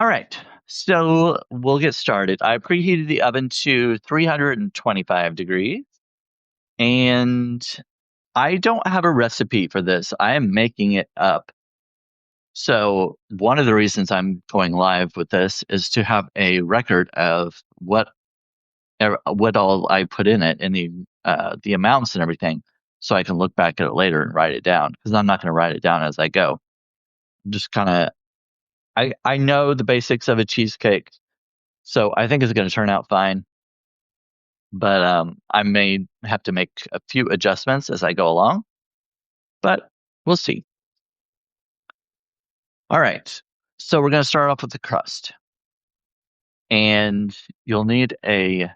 All right. So we'll get started. I preheated the oven to 325 degrees, and I don't have a recipe for this. I am making it up. So one of the reasons I'm going live with this is to have a record of what all I put in it and the amounts and everything, so I can look back at it later and write it down, because I'm not going to write it down as I go. Just kind of I know the basics of a cheesecake, so I think it's going to turn out fine. But I may have to make a few adjustments as I go along, but we'll see. All right. So we're going to start off with the crust. And you'll need a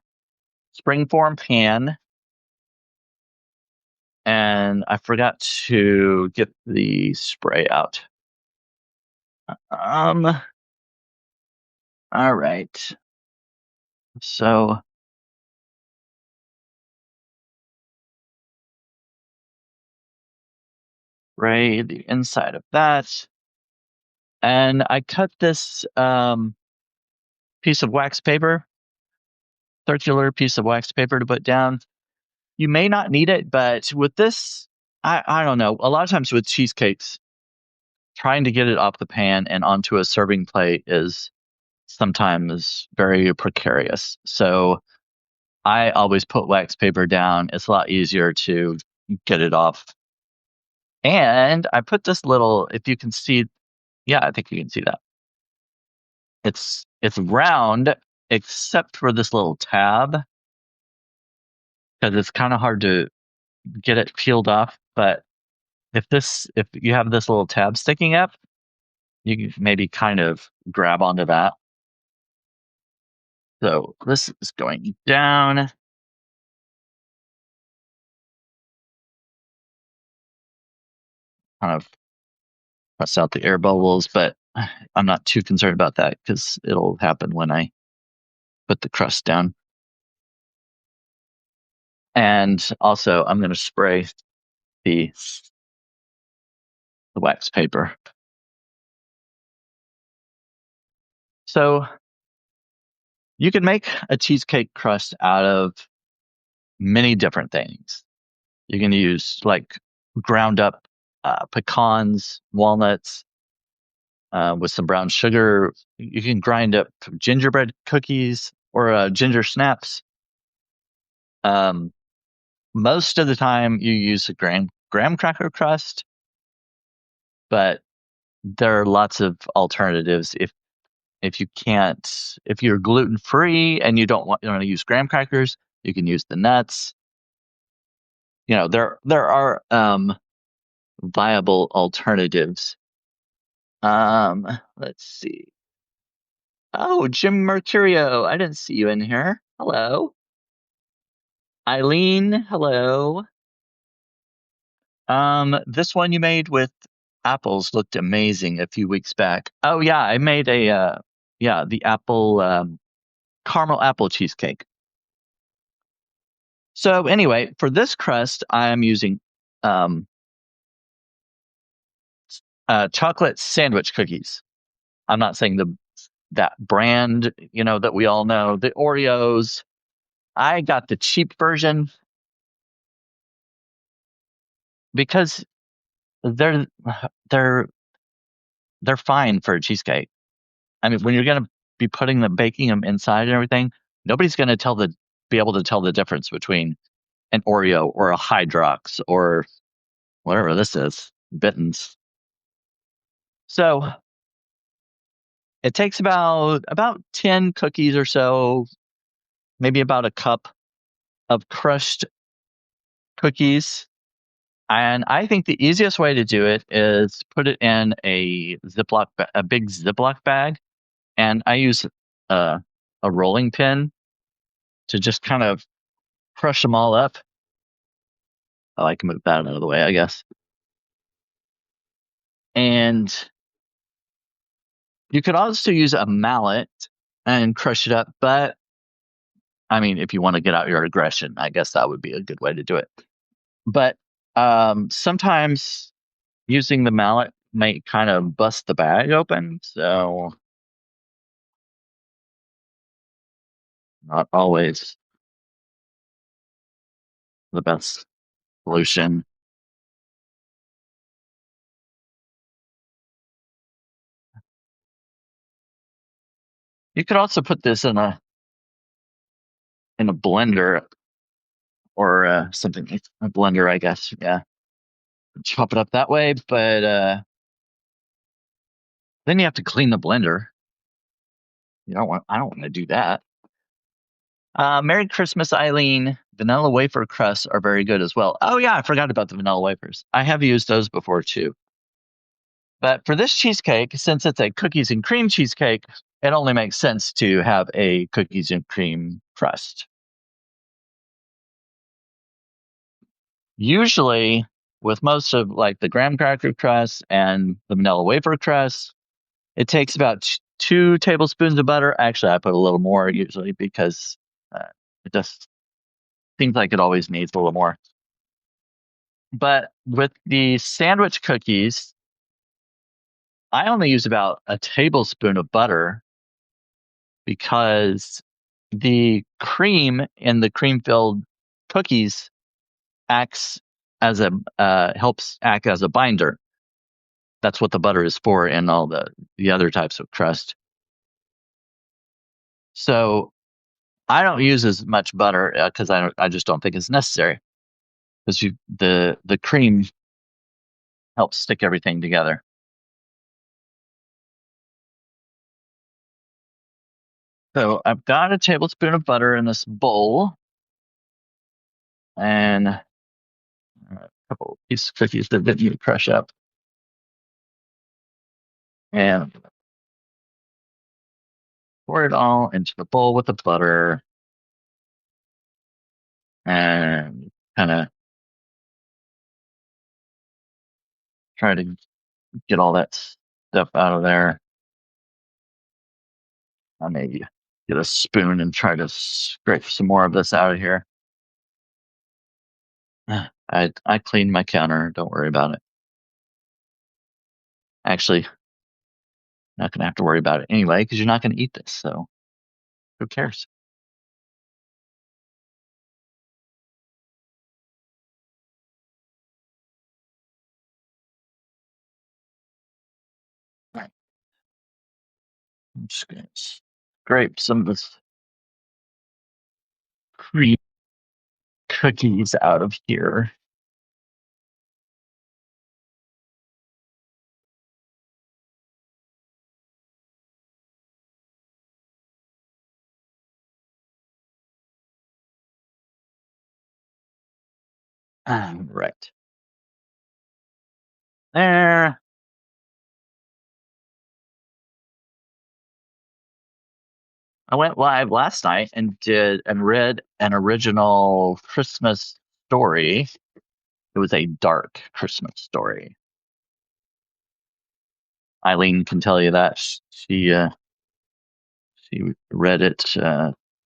springform pan. And I forgot to get the spray out. Um, all right. So spray the inside of that. And I cut this piece of wax paper, circular piece of wax paper to put down. You may not need it, but with this, I don't know. A lot of times with cheesecakes, trying to get it off the pan and onto a serving plate is sometimes very precarious. So I always put wax paper down. It's a lot easier to get it off. And I put this little, if you can see, yeah, I think you can see that. It's round except for this little tab, because it's kind of hard to get it peeled off. But if you have this little tab sticking up, you can maybe kind of grab onto that. So this is going down. Kind of press out the air bubbles, but I'm not too concerned about that because it'll happen when I put the crust down. And also, I'm going to spray the wax paper. So you can make a cheesecake crust out of many different things. You can use like ground up pecans, walnuts, with some brown sugar. You can grind up gingerbread cookies or ginger snaps. Um, Most of the time, you use a graham cracker crust, but there are lots of alternatives. If you're gluten free and you want to use graham crackers, you can use the nuts. There are viable alternatives. Let's see. Oh, Jim Mercurio, I didn't see you in here. Hello. Eileen, hello. This one you made with apples looked amazing a few weeks back. Oh yeah, I made the apple caramel apple cheesecake. So anyway, for this crust, I am using um chocolate sandwich cookies. I'm not saying that brand, that we all know, the Oreos. I got the cheap version because they're they're they're fine for a cheesecake. I mean, when you're gonna be baking them inside and everything, nobody's gonna be able to tell the difference between an Oreo or a Hydrox or whatever this is, Bittens. So it takes about 10 cookies or so, maybe about a cup of crushed cookies. And I think the easiest way to do it is put it in a big Ziploc bag, and I use a rolling pin to just kind of crush them all up. Oh, I can move that out of the way, I guess. And you could also use a mallet and crush it up, but I mean, if you want to get out your aggression, I guess that would be a good way to do it. But sometimes using the mallet may kind of bust the bag open. So not always the best solution. You could also put this in a blender or something like a blender, I guess. Yeah, chop it up that way. But then you have to clean the blender. You don't want. I don't want to do that. Merry Christmas, Eileen. Vanilla wafer crusts are very good as well. Oh yeah, I forgot about the vanilla wafers. I have used those before too. But for this cheesecake, since it's a cookies and cream cheesecake, it only makes sense to have a cookies and cream crust. Usually, with most of like the graham cracker crust and the vanilla wafer crust, it takes about 2 tablespoons of butter. Actually, I put a little more usually because it just seems like it always needs a little more. But with the sandwich cookies, I only use about a tablespoon of butter because the cream in the cream filled cookies acts as a helps act as a binder. That's what the butter is for in all the other types of crust. So I don't use as much butter because I just don't think it's necessary because the cream helps stick everything together. So I've got a tablespoon of butter in this bowl and a couple pieces of cookies that didn't need to crush up. And pour it all into the bowl with the butter and kind of try to get all that stuff out of there. I maybe get a spoon and try to scrape some more of this out of here. I cleaned my counter. Don't worry about it. Actually, not gonna have to worry about it anyway because you're not gonna eat this. So who cares? Right. I'm just gonna scrape some of this cream cookies out of here. Right there. I went live last night and did and read an original Christmas story. It was a dark Christmas story. Eileen can tell you that she read it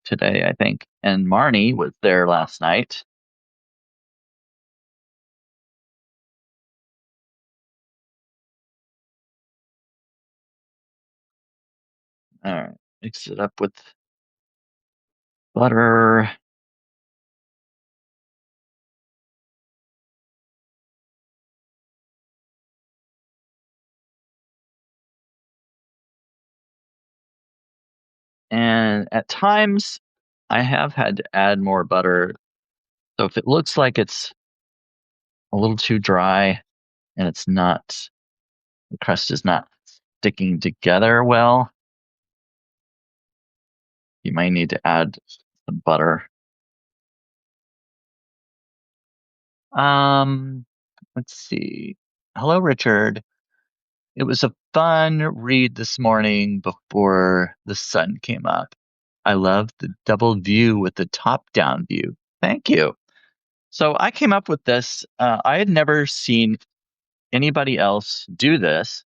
today, I think. And Marnie was there last night. All right, mix it up with butter. And at times, I have had to add more butter. So if it looks like it's a little too dry and it's not, the crust is not sticking together well, you might need to add some butter. Um, let's see. Hello, Richard. It was a fun read this morning before the sun came up. I love the double view with the top down view. Thank you. So I came up with this. I had never seen anybody else do this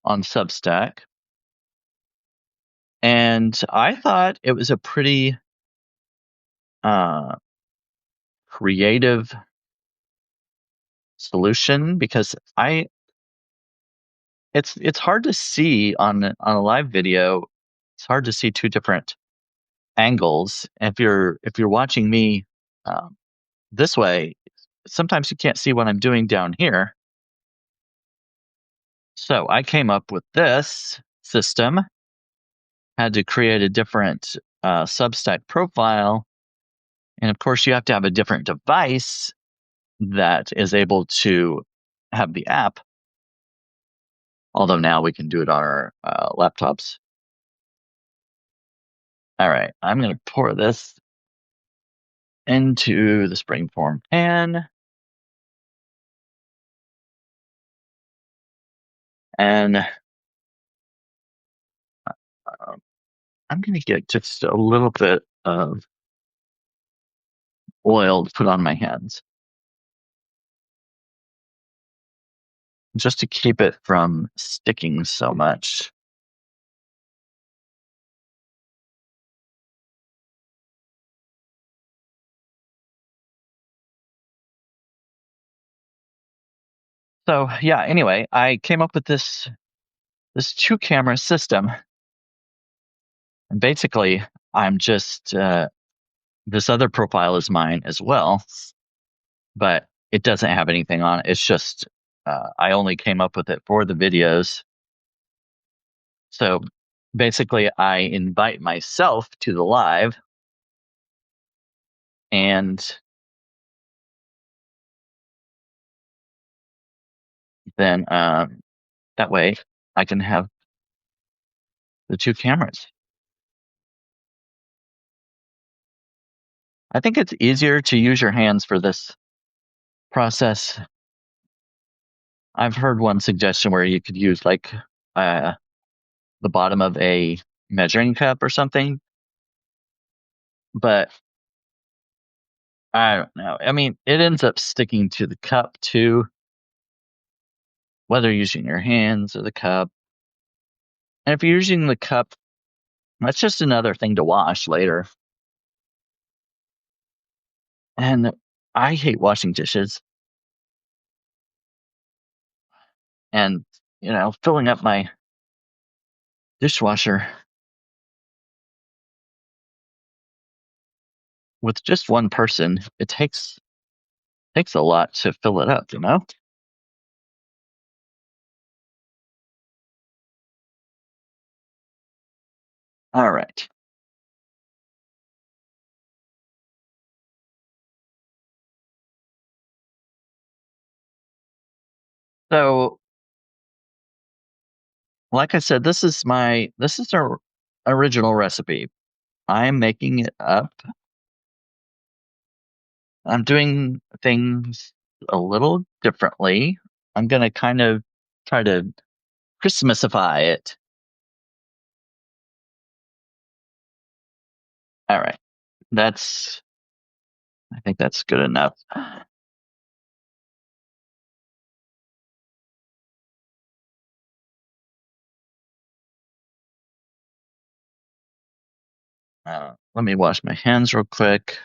on Substack. And I thought it was a pretty uh, creative solution because it's hard to see on a live video. It's hard to see two different angles. If you're watching me this way, sometimes you can't see what I'm doing down here. So I came up with this system, had to create a different Substack profile. And of course, you have to have a different device that is able to have the app. Although now we can do it on our laptops. All right, I'm going to pour this into the springform pan. And I'm going to get just a little bit of oil to put on my hands, just to keep it from sticking so much. So yeah, anyway, I came up with this 2-camera system. And basically, I'm just this other profile is mine as well, but it doesn't have anything on it. It's just I only came up with it for the videos. So basically, I invite myself to the live, and then that way I can have the 2 cameras. I think it's easier to use your hands for this process. I've heard one suggestion where you could use like the bottom of a measuring cup or something, but I don't know. I mean, it ends up sticking to the cup too, whether you're using your hands or the cup. And if you're using the cup, that's just another thing to wash later. And I hate washing dishes. And, filling up my dishwasher with just one person, it takes a lot to fill it up. All right. So, like I said, this is our original recipe. I'm making it up. I'm doing things a little differently. I'm going to kind of try to Christmasify it. All right. I think that's good enough. Let me wash my hands real quick.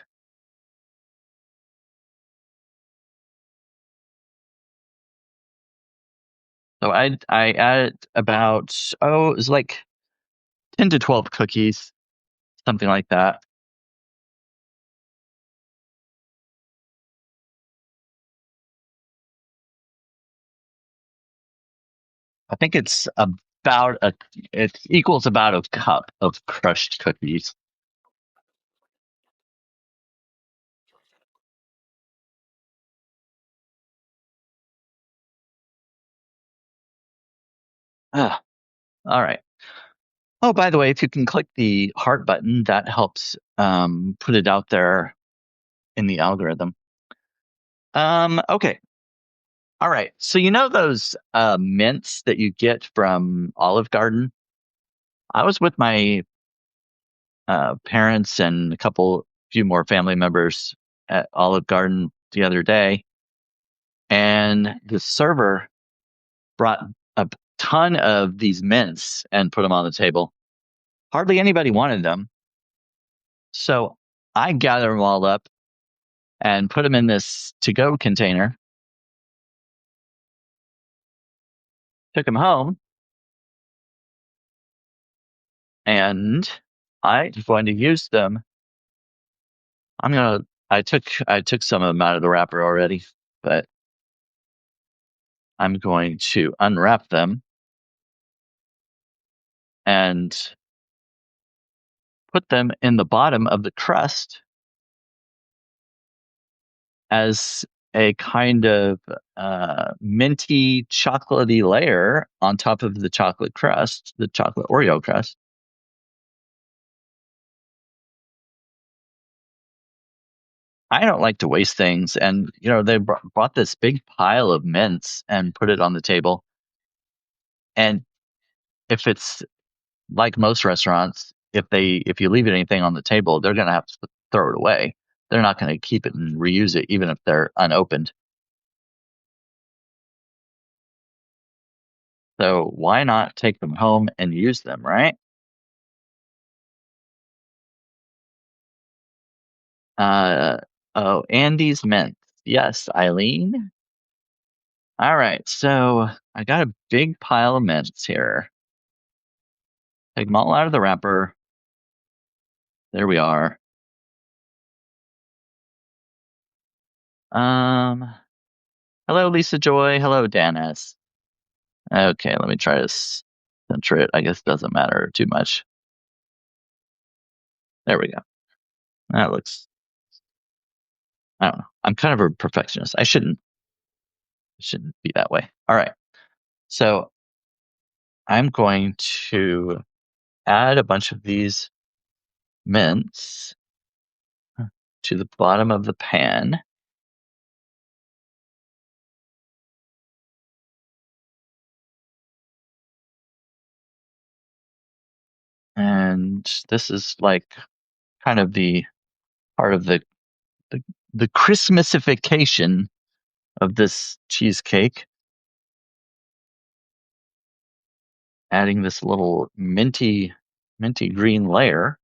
So I added about, it was like 10 to 12 cookies, something like that. I think it equals about a cup of crushed cookies. Ah, all right. Oh, by the way, if you can click the heart button, that helps put it out there in the algorithm. Okay. All right. So those mints that you get from Olive Garden? I was with my parents and few more family members at Olive Garden the other day, and the server brought a ton of these mints and put them on the table. Hardly anybody wanted them. So I gathered them all up and put them in this to-go container, took them home, and I'm going to use them. I took some of them out of the wrapper already, but I'm going to unwrap them and put them in the bottom of the crust as a kind of minty, chocolatey layer on top of the chocolate crust, the chocolate Oreo crust. I don't like to waste things, and they brought this big pile of mints and put it on the table. And if it's like most restaurants, if you leave anything on the table, they're gonna have to throw it away. They're not gonna keep it and reuse it, even if they're unopened. So why not take them home and use them, right? Uh, oh, Andy's mints. Yes, Eileen. All right, so I got a big pile of mints here. Take them all out of the wrapper. There we are. Um, Hello, Lisa Joy. Hello, Dennis. Okay, let me try to center it. I guess it doesn't matter too much. There we go. That looks, I don't know. I'm kind of a perfectionist. I shouldn't be that way. All right. So I'm going to add a bunch of these mints to the bottom of the pan. And this is like kind of the part of the, the Christmasification of this cheesecake. Adding this little minty green layer.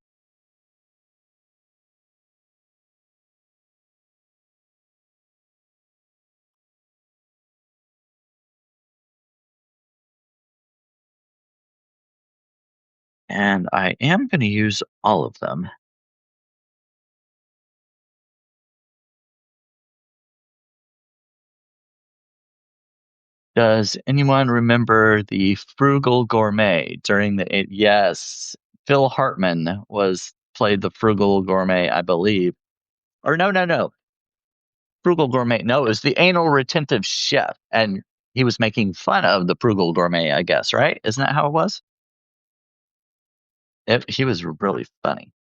And I am going to use all of them. Does anyone remember the Frugal Gourmet during the Yes, Phil Hartman played the Frugal Gourmet, I believe. Or no. Frugal Gourmet. No, it was the Anal Retentive Chef, and he was making fun of the Frugal Gourmet, I guess, right? Isn't that how it was? He was really funny.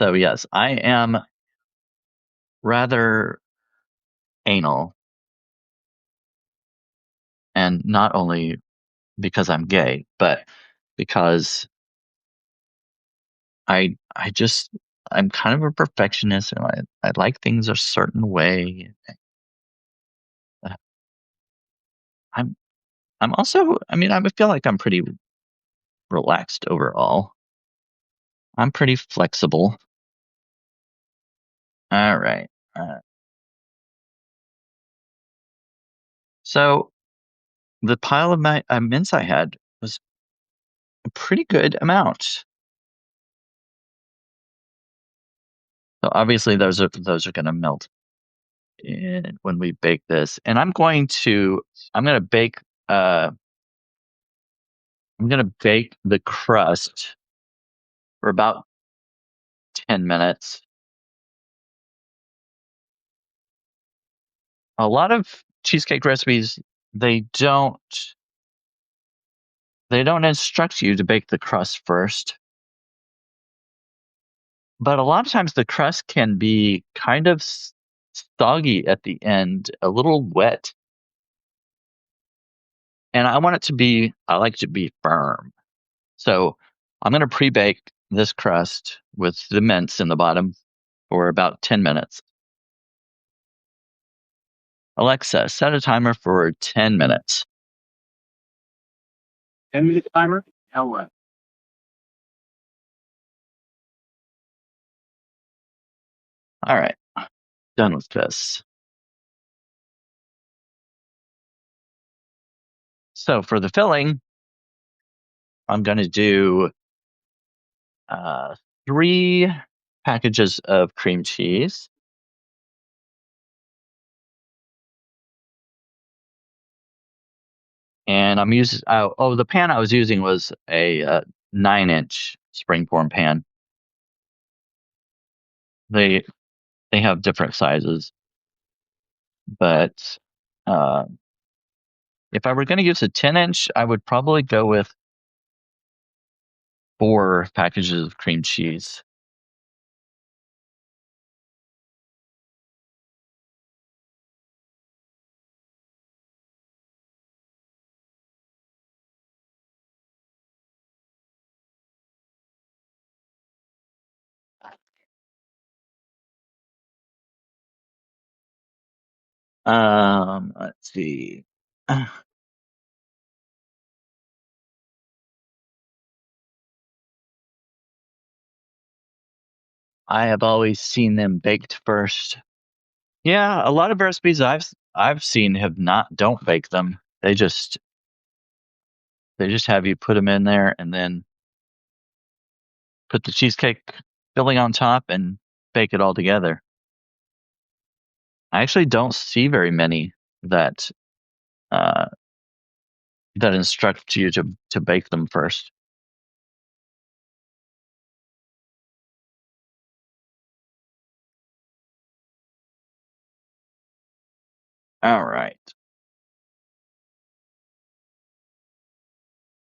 So yes, I am rather anal, and not only because I'm gay, but because I just I'm kind of a perfectionist, and I like things a certain way. Uh, I'm I'm also, I mean, I feel like I'm pretty relaxed overall. I'm pretty flexible. All right. So the pile of my mints I had was a pretty good amount. So obviously those are going to melt when we bake this, and I'm going to bake uh I'm going to bake the crust for about 10 minutes. A lot of cheesecake recipes, they don't they don't instruct you to bake the crust first. But a lot of times the crust can be kind of soggy at the end, a little wet. And I like to be firm. So I'm going to pre-bake this crust with the mints in the bottom for about 10 minutes. Alexa, set a timer for 10 minutes. 10-minute timer? Now what? All right, done with this. So for the filling, I'm going to do 3 packages of cream cheese. And I'm using, the pan I was using was a 9-inch springform pan. They they have different sizes, but uh, if I were going to use a 10-inch, I would probably go with 4 packages of cream cheese. Let's see. I have always seen them baked first. Yeah, a lot of recipes I've seen have not don't bake them. They just have you put them in there and then put the cheesecake filling on top and bake it all together. I actually don't see very many that uh, that instruct you to bake them first. All right.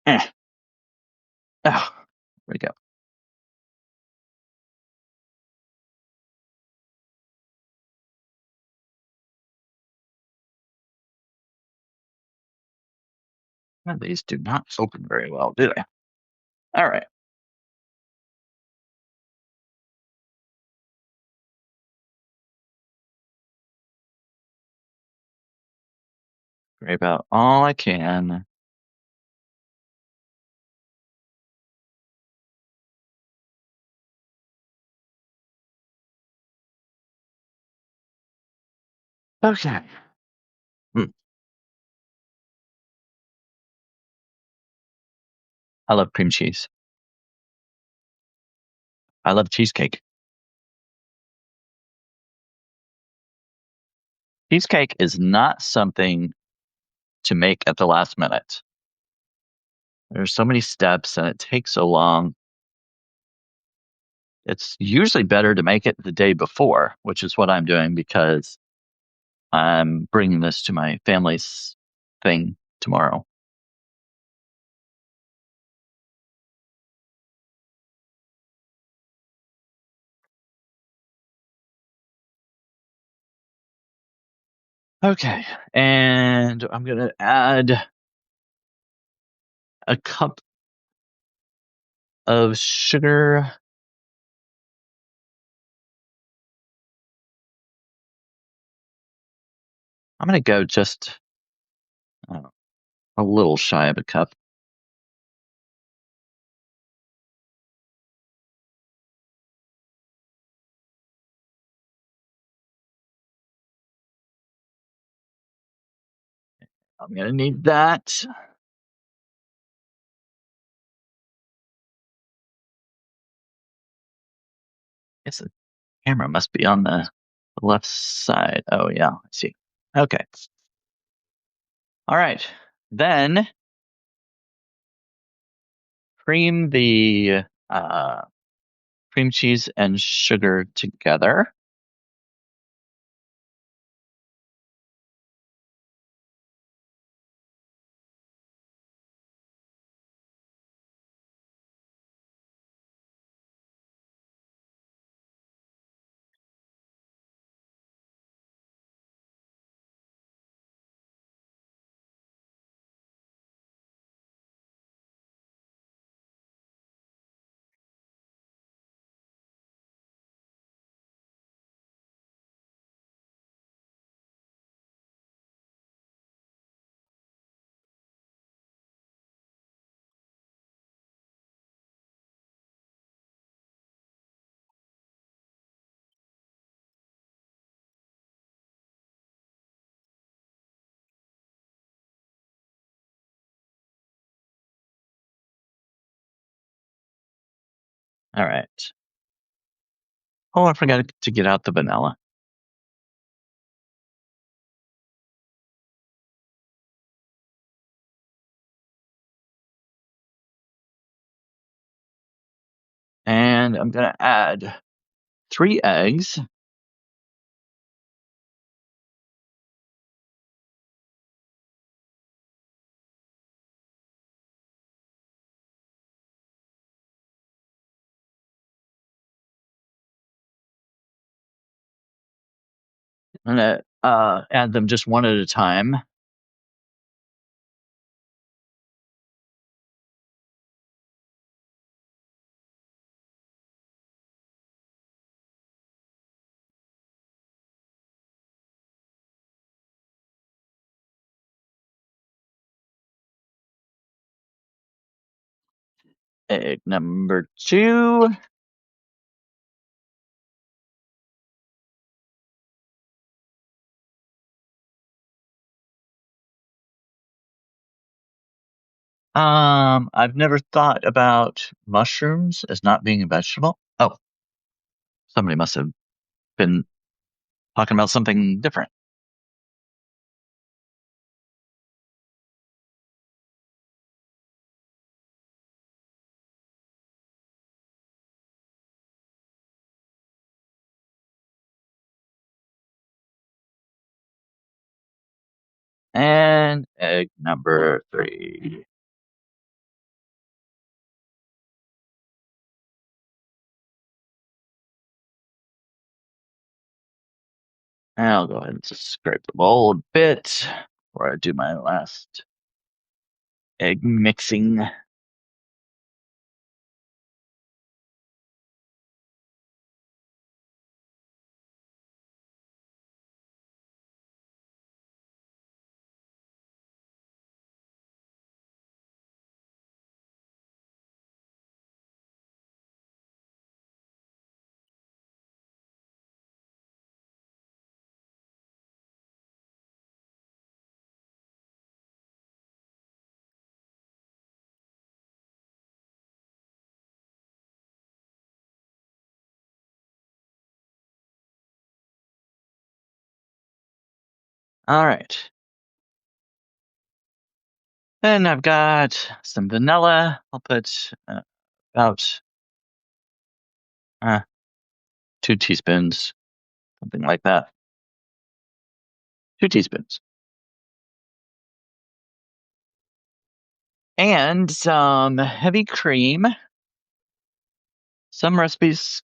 Eh. Oh, there we go. Well, these do not open very well, do they? All right. Scrape out all I can. Okay. Mm, I love cream cheese. I love cheesecake. Cheesecake is not something to make at the last minute. There's so many steps and it takes so long. It's usually better to make it the day before, which is what I'm doing because I'm bringing this to my family's thing tomorrow. Okay. And I'm going to add a cup of sugar. I'm going to go just uh, a little shy of a cup. I'm going to need that. Guess the camera must be on the left side. Oh, yeah. I see. Okay. All right. Then cream the uh, cream cheese and sugar together. All right. Oh, I forgot to get out the vanilla. And I'm going to add 3 eggs. I'm going to add them just one at a time. Egg number 2. I've never thought about mushrooms as not being a vegetable. Oh, somebody must have been talking about something different. And egg number 3. I'll go ahead and just scrape the bowl a bit before I do my last egg mixing. All right. Then I've got some vanilla. I'll put about uh, 2 teaspoons, something like that. 2 teaspoons. And some heavy cream. Some recipes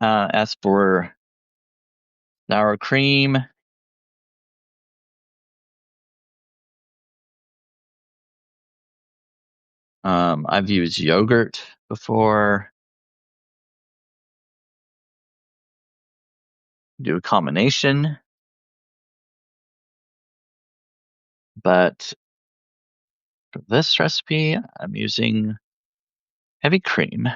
ask for sour cream. I've used yogurt before. Do a combination, but for this recipe, I'm using heavy cream.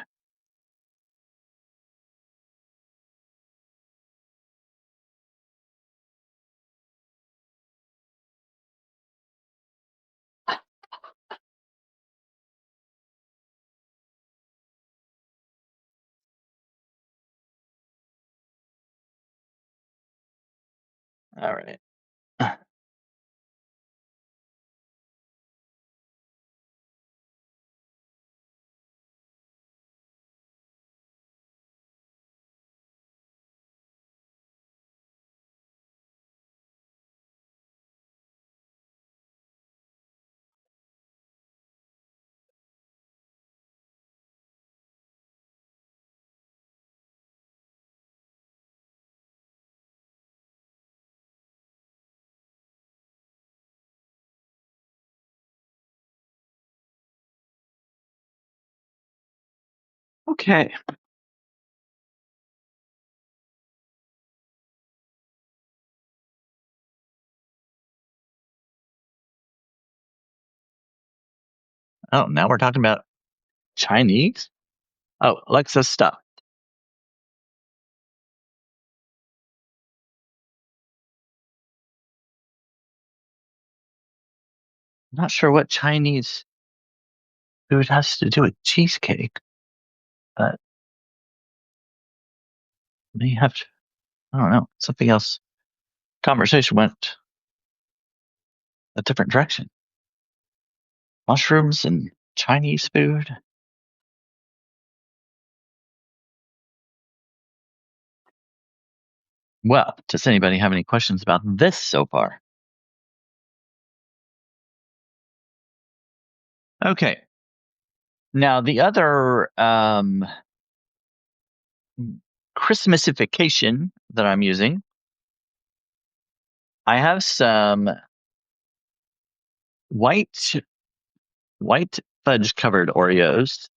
All right. Okay. Oh, now we're talking about Chinese? Oh, Alexa, stop. I'm not sure what Chinese food has to do with cheesecake, but may have to, I don't know, something else. Conversation went a different direction. Mushrooms and Chinese food. Well, does anybody have any questions about this so far? Okay. Now, the other Christmasification that I'm using, I have some white white fudge covered Oreos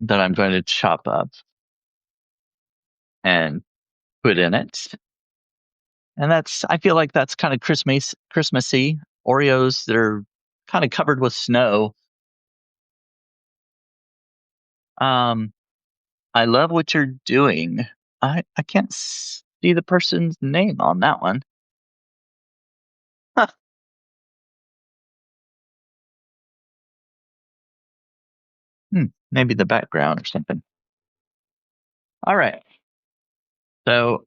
that I'm going to chop up and put in it. And I feel like that's kind of Christmassy. Oreos that are kind of covered with snow. Um, I love what you're doing. I can't see the person's name on that one. Huh. Maybe the background or something. All right. So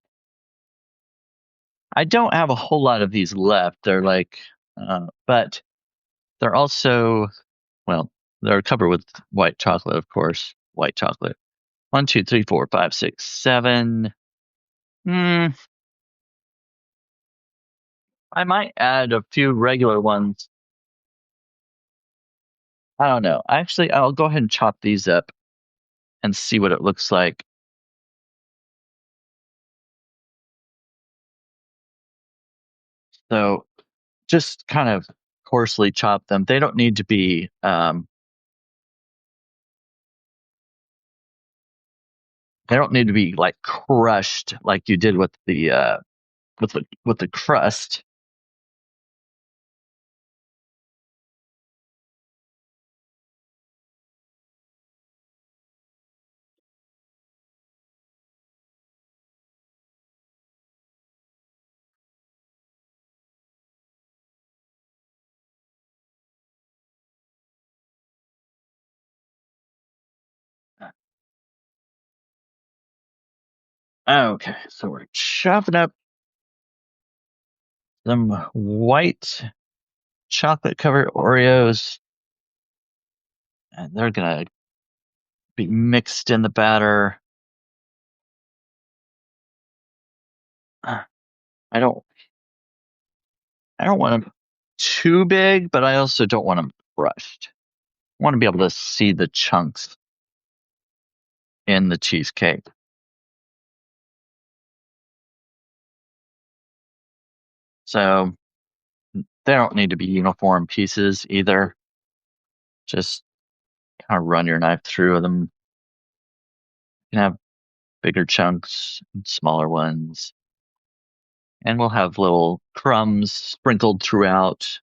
I don't have a whole lot of these left. They're like, but they're also, well, they're covered with white chocolate, of course. White chocolate. One, two, three, four, five, six, seven. Hmm. I might add a few regular ones. I don't know. Actually, I'll go ahead and chop these up and see what it looks like. So just kind of coarsely chop them. They don't need to be like crushed like you did with the crust. Okay, so we're chopping up some white chocolate covered Oreos, and they're gonna be mixed in the batter. Uh, I don't I don't want them too big, but I also don't want them crushed. I want to be able to see the chunks in the cheesecake. So they don't need to be uniform pieces either. Just kind of run your knife through them. You can have bigger chunks and smaller ones. And we'll have little crumbs sprinkled throughout.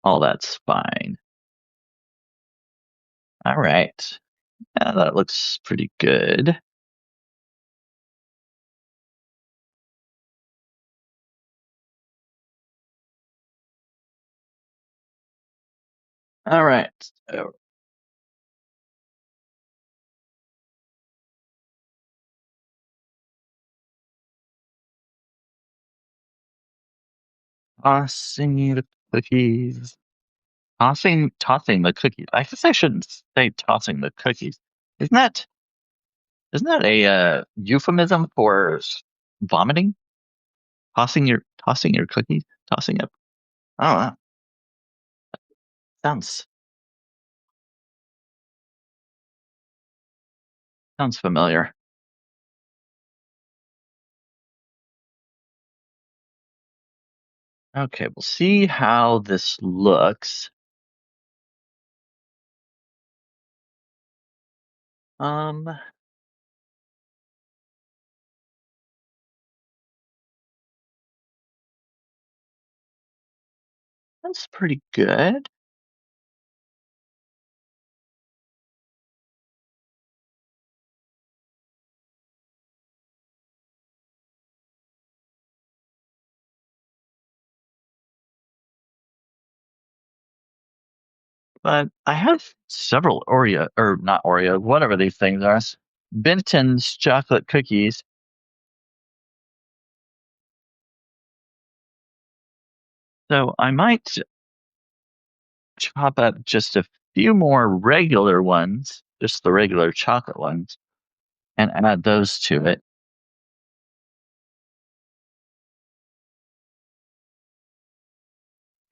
All that's fine. All right. Yeah, that looks pretty good. All right. So, tossing the cookies. Tossing the cookies. I guess I shouldn't say tossing the cookies. Isn't that isn't that a euphemism for vomiting? Tossing your cookies? Tossing up. I don't know. Sounds sounds familiar. Okay, we'll see how this looks. Um, that's pretty good. But I have several Oreo, or not Oreo, whatever these things are. Benton's chocolate cookies. So I might chop up just a few more regular ones, just the regular chocolate ones, and add those to it.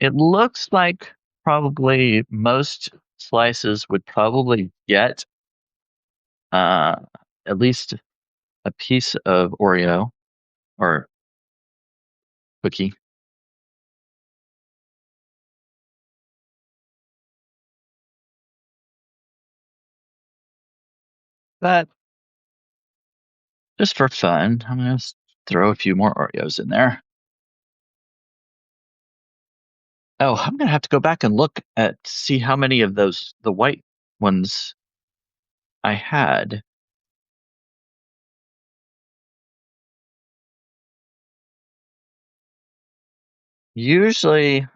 It looks like probably most slices would probably get uh, at least a piece of Oreo or cookie. But just for fun, I'm going to throw a few more Oreos in there. Oh, I'm going to have to go back and look at see how many of those, the white ones I had. Usually,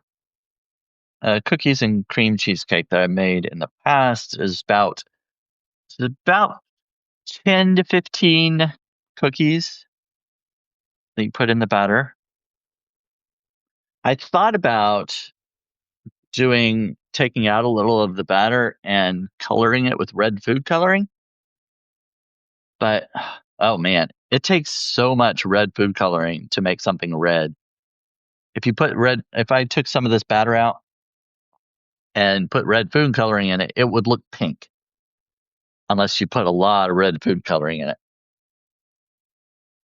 cookies and cream cheesecake that I made in the past is about 10 to 15 cookies that you put in the batter. I thought about taking out a little of the batter and coloring it with red food coloring, but oh man, it takes so much red food coloring to make something red. If I took some of this batter out and put red food coloring in it, it would look pink unless you put a lot of red food coloring in it.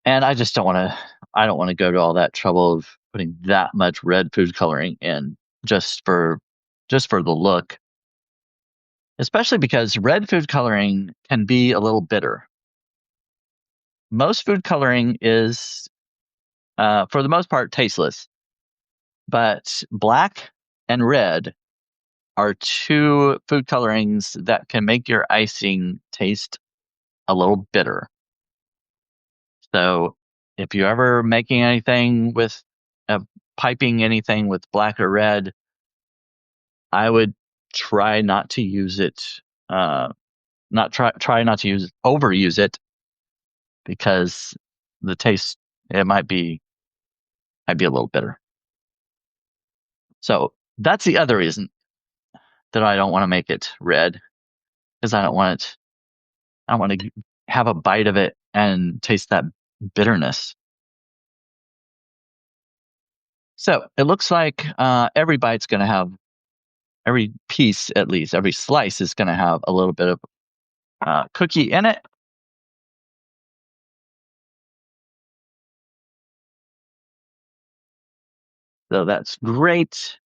And I just I don't want to go to all that trouble of putting that much red food coloring in just for just for the look, especially because red food coloring can be a little bitter. Most food coloring is for the most part tasteless, but black and red are two food colorings that can make your icing taste a little bitter. So if you're ever making anything with uh, piping anything with black or red, I would try not to use it. Not try not to overuse it because the taste it might be a little bitter. So that's the other reason that I don't want to make it red because I don't want to have a bite of it and taste that bitterness. So it looks like every piece at least, every slice is going to have a little bit of cookie in it. So that's great.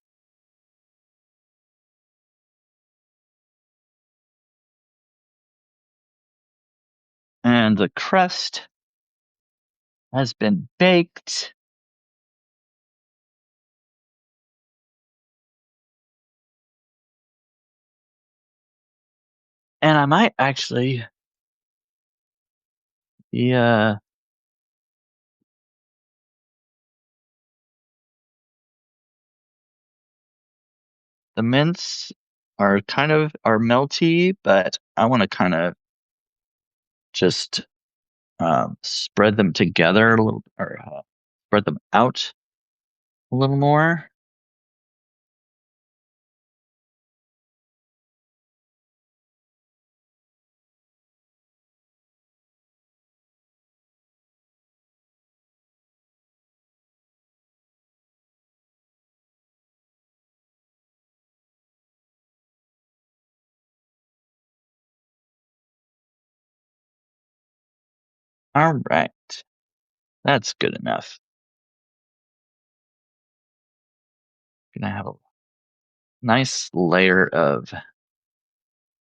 And the crust has been baked. And I might actually, yeah, the mints are melty, but I want to kind of just spread them together a little, or spread them out a little more. All right, that's good enough. Gonna have a nice layer of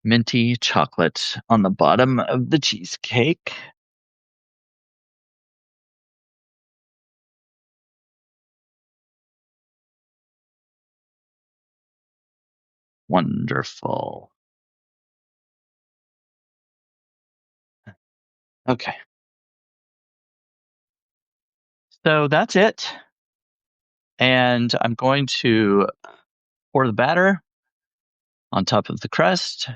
minty chocolate on the bottom of the cheesecake. Wonderful. Okay, so that's it. And I'm going to pour the batter on top of the crust,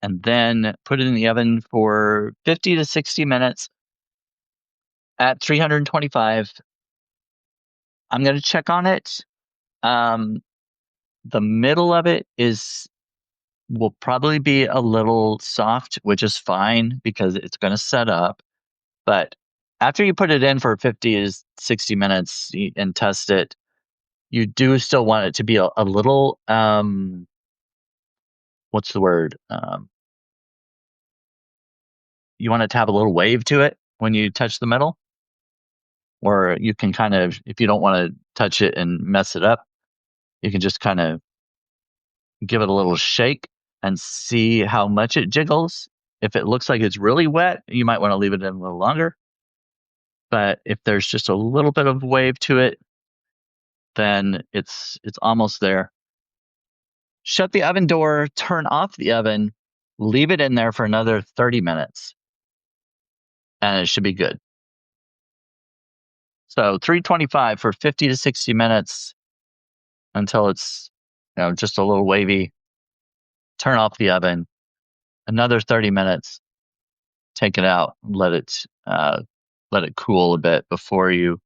and then put it in the oven for 50 to 60 minutes at 325. I'm going to check on it. Um, the middle of it will probably be a little soft, which is fine because it's going to set up. But after you put it in for 50 to 60 minutes and test it, you do still want it to be a little, what's the word? You want it to have a little wave to it when you touch the middle, or you can kind of, if you don't want to touch it and mess it up, you can just kind of give it a little shake and see how much it jiggles. If it looks like it's really wet, you might want to leave it in a little longer. But if there's just a little bit of wave to it, then it's almost there. Shut the oven door, turn off the oven, leave it in there for another 30 minutes, and it should be good. So 325 for 50 to 60 minutes until it's just a little wavy. Turn off the oven. Another 30 minutes. Take it out. Let it cool a bit before you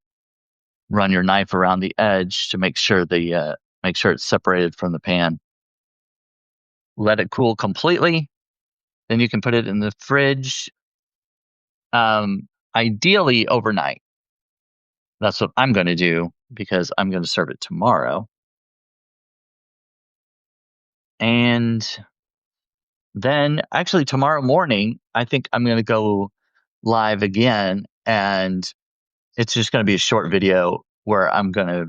run your knife around the edge to make sure it's separated from the pan. Let it cool completely. Then you can put it in the fridge. Ideally overnight. That's what I'm going to do because I'm going to serve it tomorrow. And then actually tomorrow morning, I think I'm going to go live again, and it's just going to be a short video where I'm going to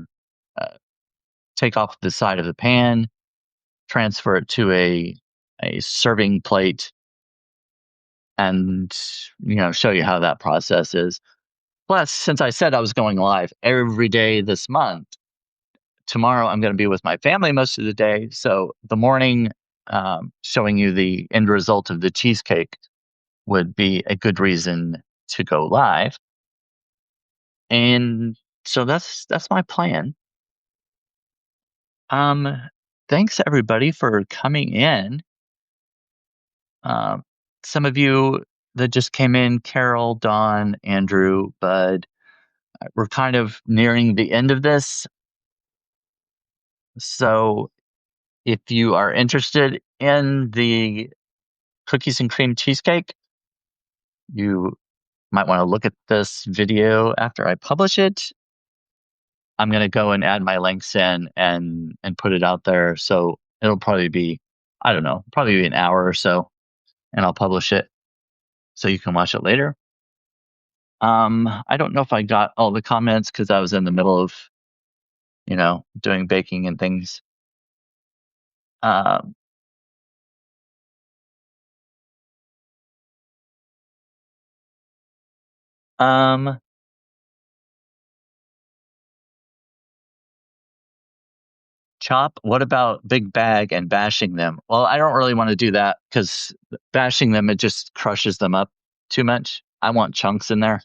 take off the side of the pan, transfer it to a serving plate, and show you how that process is. Plus, since I said I was going live every day this month, tomorrow I'm going to be with my family most of the day. So the morning, showing you the end result of the cheesecake would be a good reason to go live. And so that's my plan. Thanks everybody for coming in. Um, some of you that just came in, Carol, Dawn, Andrew, Bud, we're kind of nearing the end of this. So if you are interested in the cookies and cream cheesecake, you might want to look at this video after I publish it. I'm going to go and add my links in and put it out there. So it'll probably be, I don't know, probably be an hour or so, and I'll publish it so you can watch it later. I don't know if I got all the comments because I was in the middle of, doing baking and things. Um, um, Chop, what about big bag and bashing them? Well, I don't really want to do that because bashing them, it just crushes them up too much. I want chunks in there.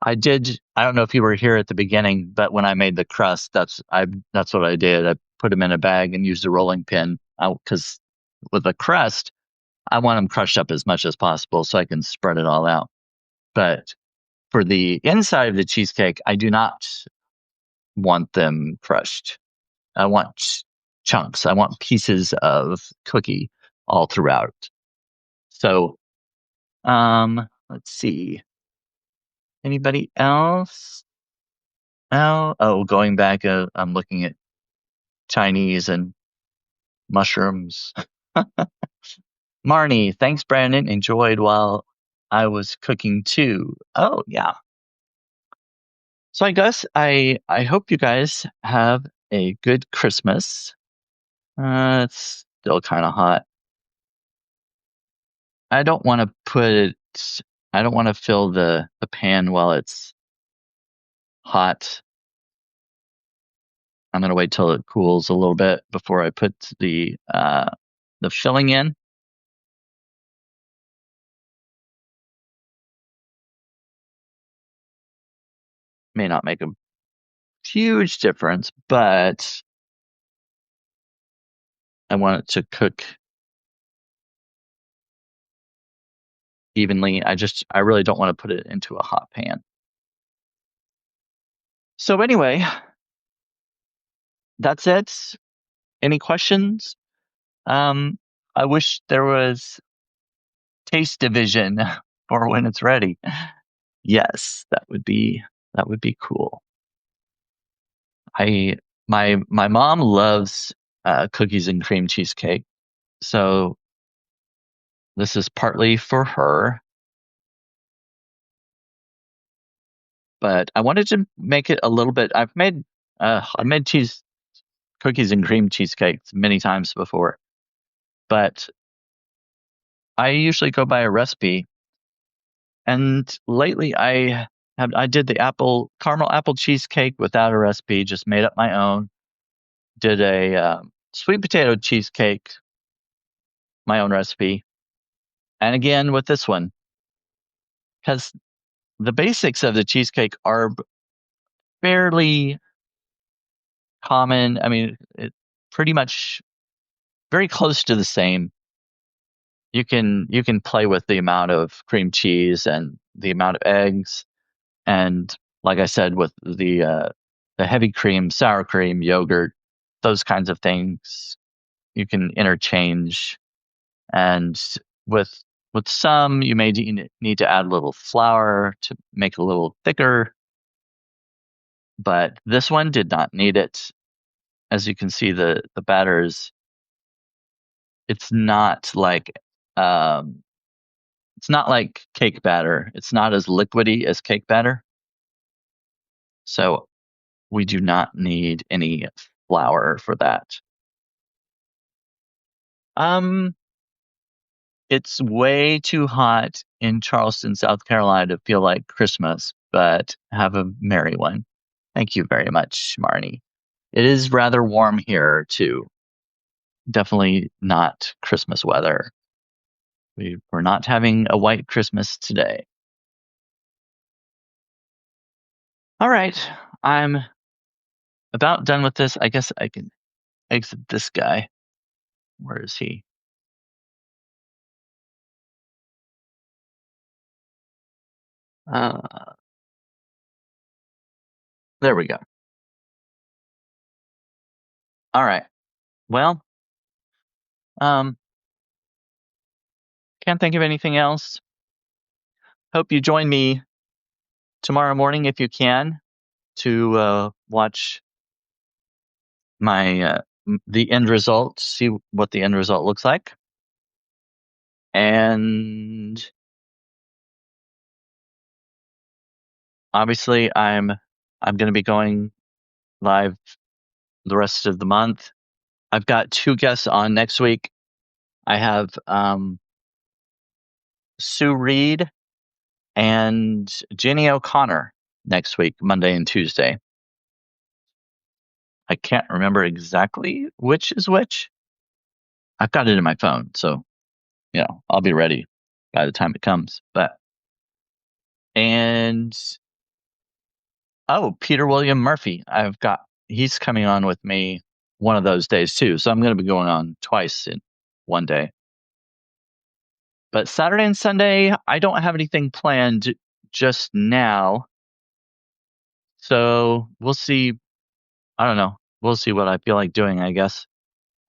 I don't know if you were here at the beginning, but when I made the crust, that's what I did. I put them in a bag and used a rolling pin because with the crust, I want them crushed up as much as possible so I can spread it all out. But for the inside of the cheesecake, I do not want them crushed. I want chunks. I want pieces of cookie all throughout. So, let's see. Anybody else? Going back, I'm looking at Chinese and mushrooms. Marnie, thanks, Brandon. Enjoyed while I was cooking too. Oh, yeah. So I guess I hope you guys have a good Christmas. It's still kind of hot. I don't want to put it. I don't want to fill the pan while it's hot. I'm gonna wait till it cools a little bit before I put the filling in. May not make a huge difference, but I want it to cook evenly. I really don't want to put it into a hot pan. So anyway, that's it. Any questions? Um, I wish there was taste division for when it's ready. Yes, that would be cool. I my mom loves cookies and cream cheesecake, so this is partly for her, but I wanted to make it a little bit. I made cheese cookies and cream cheesecakes many times before, but I usually go by a recipe. And lately, I did the apple caramel apple cheesecake without a recipe, just made up my own. Did a sweet potato cheesecake, my own recipe, and again with this one, because the basics of the cheesecake are fairly common. I mean, pretty much very close to the same. You can play with the amount of cream cheese and the amount of eggs, and like I said, with the heavy cream, sour cream, yogurt, those kinds of things, you can interchange. And with with some, you may need to add a little flour to make it a little thicker, but this one did not need it. As you can see, the batters, it's not like um, it's not like cake batter. It's not as liquidy as cake batter, so we do not need any flour for that. Um, it's way too hot in Charleston, South Carolina to feel like Christmas, but have a merry one. Thank you very much, Marnie. It is rather warm here too. Definitely not Christmas weather. We're not having a white Christmas today. All right, I'm about done with this. I guess I can exit this guy. Where is he? Uh, there we go. All right. Well, um, can't think of anything else. Hope you join me tomorrow morning if you can to watch my the end result, see what the end result looks like, and obviously I'm going to be going live the rest of the month. I've got two guests on next week. I have Sue Reed and Jenny O'Connor next week, Monday and Tuesday. I can't remember exactly which is which. I've got it in my phone, so I'll be ready by the time it comes. But and oh, Peter William Murphy, he's coming on with me one of those days too. So I'm going to be going on twice in one day. But Saturday and Sunday, I don't have anything planned just now. So we'll see. I don't know. We'll see what I feel like doing, I guess.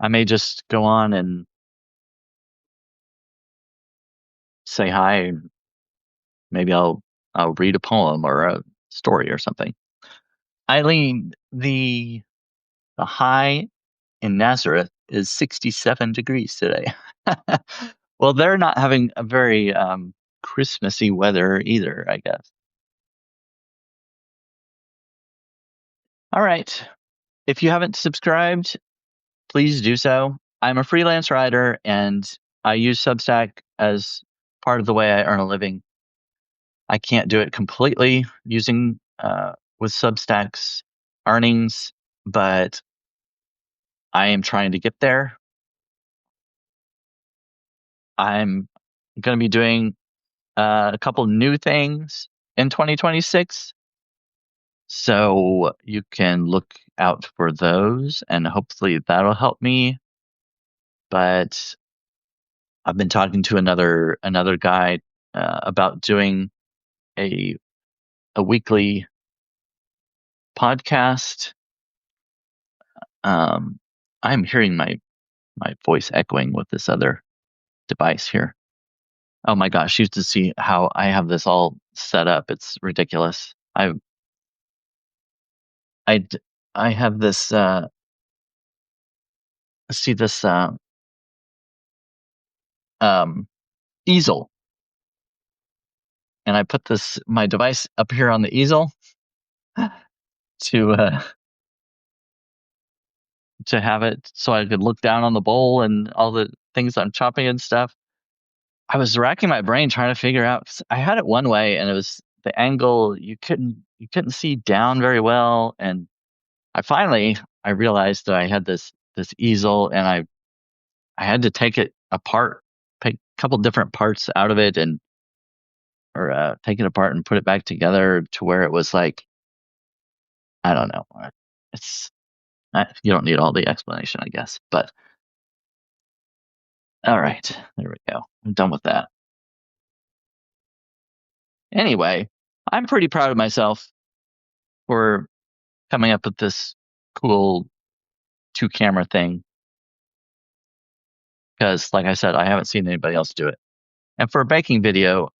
I may just go on and say hi. Maybe I'll read a poem or a story or something. Eileen, the high in Nazareth is 67 degrees today. Well, they're not having a very Christmassy weather either, I guess. All right. If you haven't subscribed, please do so. I'm a freelance writer and I use Substack as part of the way I earn a living. I can't do it completely using with Substack's earnings, but I am trying to get there. I'm going to be doing a couple new things in 2026. So you can look out for those and hopefully that'll help me but I've been talking to another guy about doing a weekly podcast. I'm hearing my voice echoing with this other device here. Oh my gosh, you should see how I have this all set up. It's ridiculous. I I have this see this um easel, and I put this my device up here on the easel to to have it so I could look down on the bowl and all the things I'm chopping and stuff. I was racking my brain trying to figure out 'cause I had it one way and it was the angle you couldn't see down very well, and I realized that I had this easel, and I had to take it apart, take a couple different parts out of it, and or take it apart and put it back together to where it was like, I don't know. It's you don't need all the explanation, I guess. But all right, there we go. I'm done with that. Anyway, I'm pretty proud of myself for coming up with this cool two camera thing because, like I said, I haven't seen anybody else do it. And for a baking video,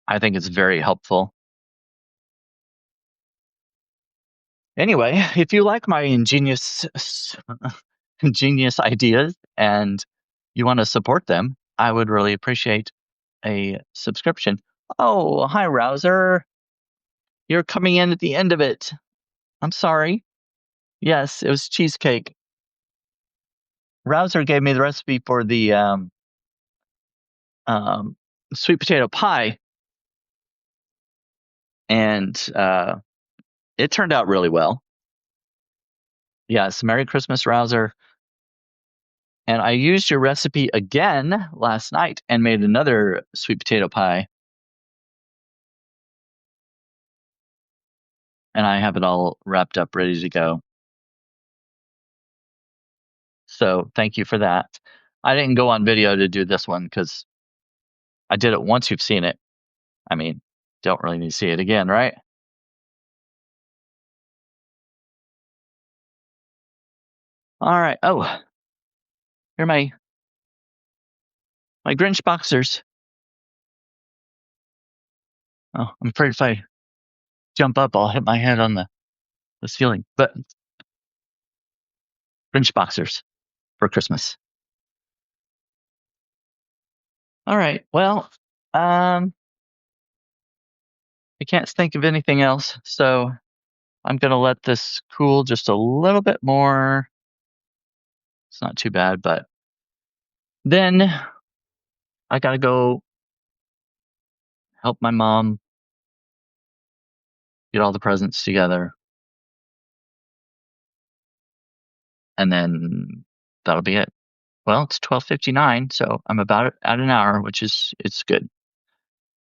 I think it's very helpful. Anyway, if you like my ingenious ideas and you want to support them, I would really appreciate a subscription. Oh, hi, Rouser. You're coming in at the end of it. I'm sorry. Yes, it was cheesecake. Rouser gave me the recipe for the um, sweet potato pie, and it turned out really well. Yes, Merry Christmas, Rouser. And I used your recipe again last night and made another sweet potato pie. And I have it all wrapped up, ready to go. So thank you for that. I didn't go on video to do this one because I did it once you've seen it. I mean, don't really need to see it again, right? All right. Oh, here are my Grinch boxers. Oh, I'm afraid if I jump up, I'll hit my head on the ceiling. But Grinch boxers for Christmas. All right. Well, I can't think of anything else, so I'm gonna let this cool just a little bit more. It's not too bad, but then I gotta go help my mom get all the presents together, and then that'll be it. Well, it's 12:59, so I'm about at an hour, which is it's good.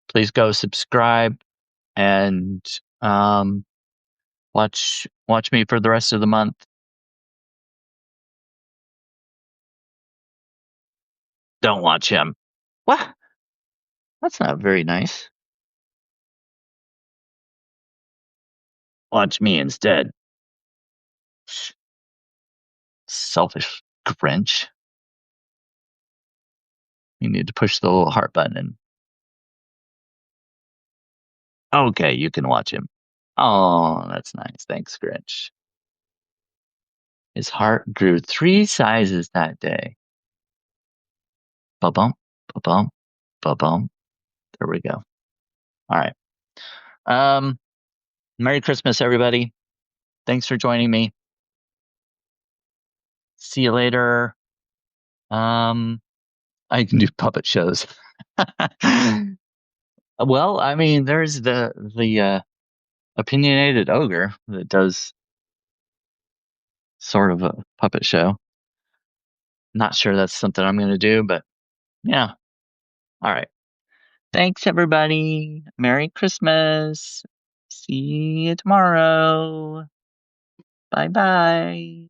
Please go subscribe and um, watch me for the rest of the month. Don't watch him. What? That's not very nice. Watch me instead. Selfish Grinch. You need to push the little heart button. And okay, you can watch him. Oh, that's nice. Thanks, Grinch. His heart grew 3 sizes that day. Ba-bum, ba-bum, ba-bum. There we go. All right. Um, Merry Christmas, everybody. Thanks for joining me. See you later. I can do puppet shows. Well, I mean, there's the opinionated ogre that does sort of a puppet show. Not sure that's something I'm going to do, but yeah. All right. Thanks, everybody. Merry Christmas. See you tomorrow. Bye bye.